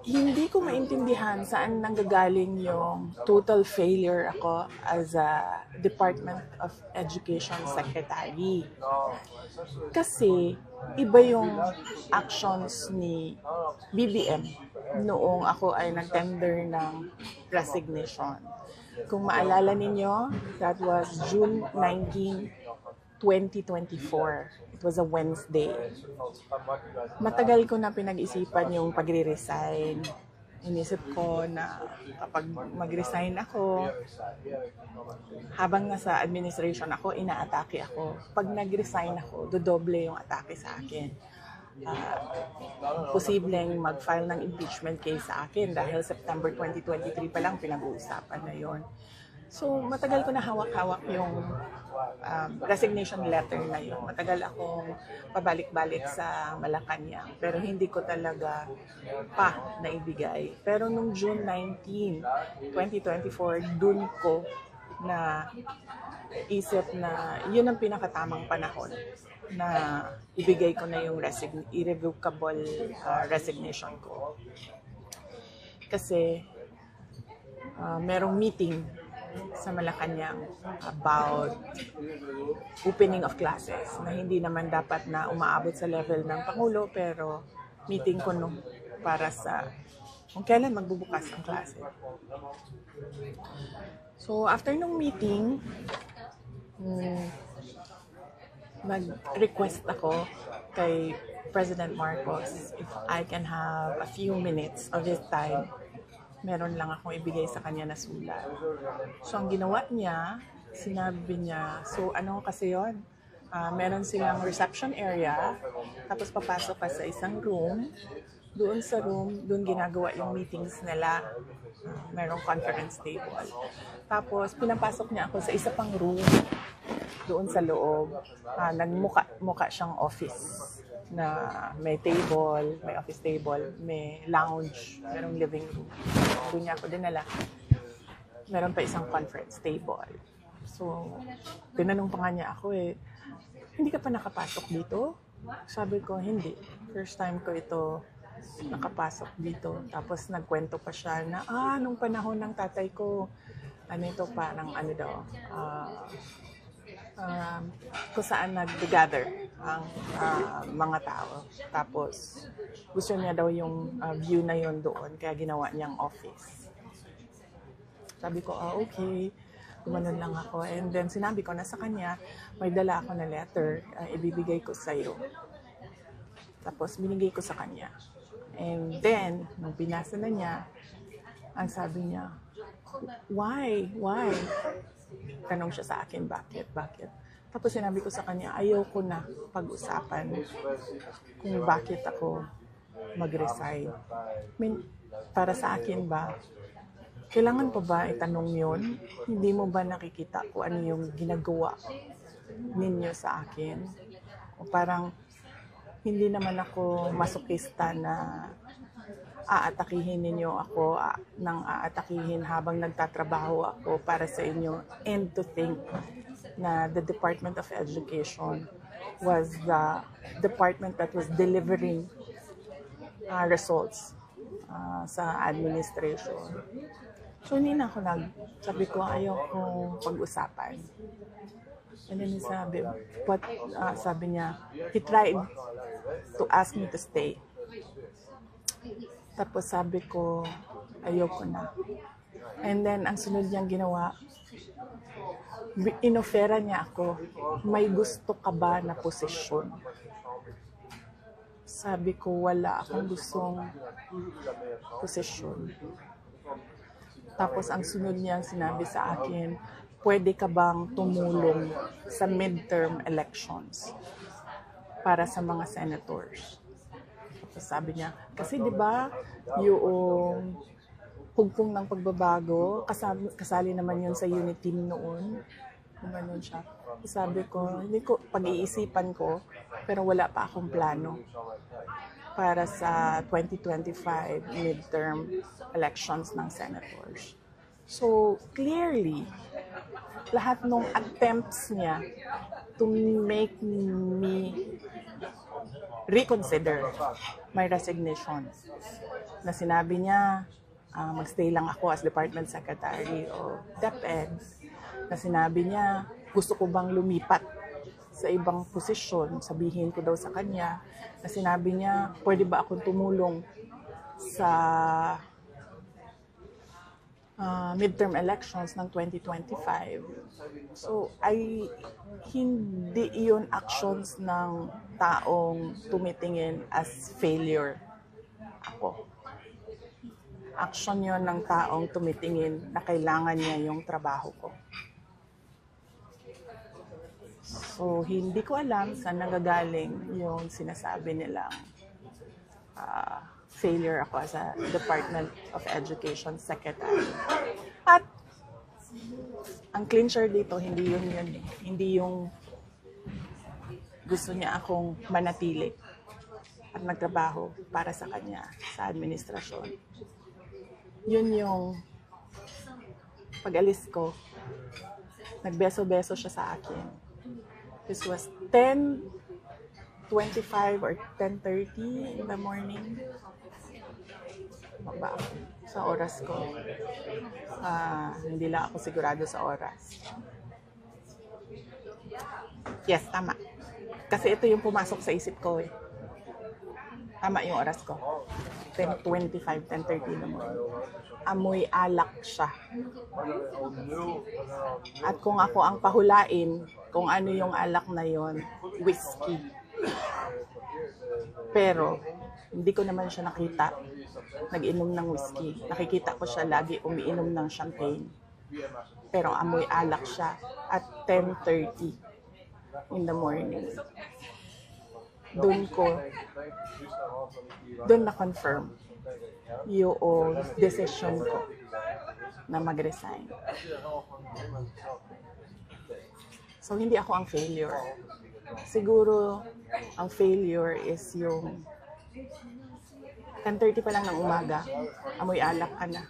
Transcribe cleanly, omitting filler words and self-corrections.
Hindi ko maintindihan saan nanggagaling yung total failure ako as a Department of Education Secretary. Kasi iba yung actions ni BBM noong ako ay nag-tender ng resignation. Kung maalala ninyo, that was June 19, 2024. It was a Wednesday. Matagal ko na pinag-isipan yung pagre-resign. Inisip ko na kapag mag-resign ako, habang nasa administration ako, inaatake ako. Pag nag-resign ako, dodoble yung atake sa akin. Posibleng mag-file ng impeachment case sa akin dahil September 2023 pa lang pinag-uusapan na yon. So, matagal ko na hawak-hawak yung resignation letter na yun. Matagal akong pabalik-balik sa Malacanang, pero hindi ko talaga pa naibigay. Pero nung June 19, 2024, dun ko na isip na yun ang pinakatamang panahon na ibigay ko na yung irrevocable resignation ko. Kasi merong meeting sa Malacanang about opening of classes na hindi naman dapat na umaabot sa level ng Pangulo, pero meeting ko nung para sa kung kailan magbubukas ang klase. So after nung meeting, mag-request ako kay President Marcos if I can have a few minutes of his time. Meron lang akong ibigay sa kanya na sulat. So, ang ginawa niya, sinabi niya, so ano kasi yun? Meron silang reception area, tapos papasok ka sa isang room. Doon sa room, doon ginagawa yung meetings nila. Merong conference table. Tapos, pinapasok niya ako sa isa pang room, doon sa loob. Nagmuka siyang office na may table, may office table, may lounge, merong living room. Doon niya ako dinala. Meron pa isang conference table. So, tinanong pa nga niya ako hindi ka pa nakapasok dito? Sabi ko, hindi. First time ko ito nakapasok dito. Tapos nagkwento pa siya na, nung panahon ng tatay ko, ito parang kung saan nag-gather ang mga tao. Tapos, gusto niya daw yung view na yon doon, kaya ginawa niyang office. Sabi ko, okay. Gumanon lang ako. And then, sinabi ko na sa kanya, may dala ako na letter, ibibigay ko sa'yo. Tapos, binigay ko sa kanya. And then, nung binasa na niya, ang sabi niya, why? Tanong siya sa akin, bakit? Tapos sinabi ko sa kanya, ayaw ko na pag-usapan kung bakit ako mag-resign. Para sa akin ba, kailangan pa ba itanong yun? Hindi mo ba nakikita kung ano yung ginagawa ninyo sa akin? O parang hindi naman ako masokista na aatakihin ninyo ako nang aatakihin habang nagtatrabaho ako para sa inyo, and to think na the Department of Education was the department that was delivering results sa administration. So, hindi na ako sabi ko, ayaw kong pag-usapan. And then sabi niya, he tried to ask me to stay. Tapos sabi ko, ayoko na. And then, ang sunod niyang ginawa, inofera niya ako, may gusto ka ba na posisyon? Sabi ko, wala akong gustong posisyon. Tapos, ang sunod niyang sinabi sa akin, pwede ka bang tumulong sa midterm elections para sa mga senators? Sabi niya, kasi 'di ba yung hugpong ng pagbabago, kasali naman yun sa unit team noon. Gumanon siya. Sabi ko, hindi ko, pag-iisipan ko, pero wala pa akong plano para sa 2025 midterm elections ng senators. So, clearly, lahat ng attempts niya to make me reconsider my resignation. Na sinabi niya, magstay lang ako as Department Secretary o DepEd. Na sinabi niya, gusto ko bang lumipat sa ibang posisyon, sabihin ko daw sa kanya. Na sinabi niya, pwede ba akong tumulong sa midterm elections ng 2025. So, hindi iyon actions ng taong tumitingin as failure ako. Action yon ng taong tumitingin na kailangan niya yung trabaho ko. So, hindi ko alam saan nanggagaling yung sinasabi nilang failure ako as a Department of Education Secretary. At ang clincher dito, hindi yun eh. Hindi yung gusto niya akong manatili at magtrabaho para sa kanya sa administrasyon. Yun yung pag-alis ko, nagbeso-beso siya sa akin. This was 10:25 or 10:30 in the morning. Baba sa oras ko. Hindi lang ako sigurado sa oras. Yes, tama. Kasi ito yung pumasok sa isip ko eh. Tama yung oras ko. 10:25, 10:30 naman. Amoy alak siya. At kung ako ang pahulain, kung ano yung alak na yon, whiskey. Pero, hindi ko naman siya nakita nag-inom ng whiskey. Nakikita ko siya lagi umiinom ng champagne. Pero amoy alak siya at 10:30 in the morning. Doon na-confirm yung decision ko na mag-resign. So, hindi ako ang failure. Siguro, ang failure is yung 10:30 pa lang ng umaga, amoy alak ka na.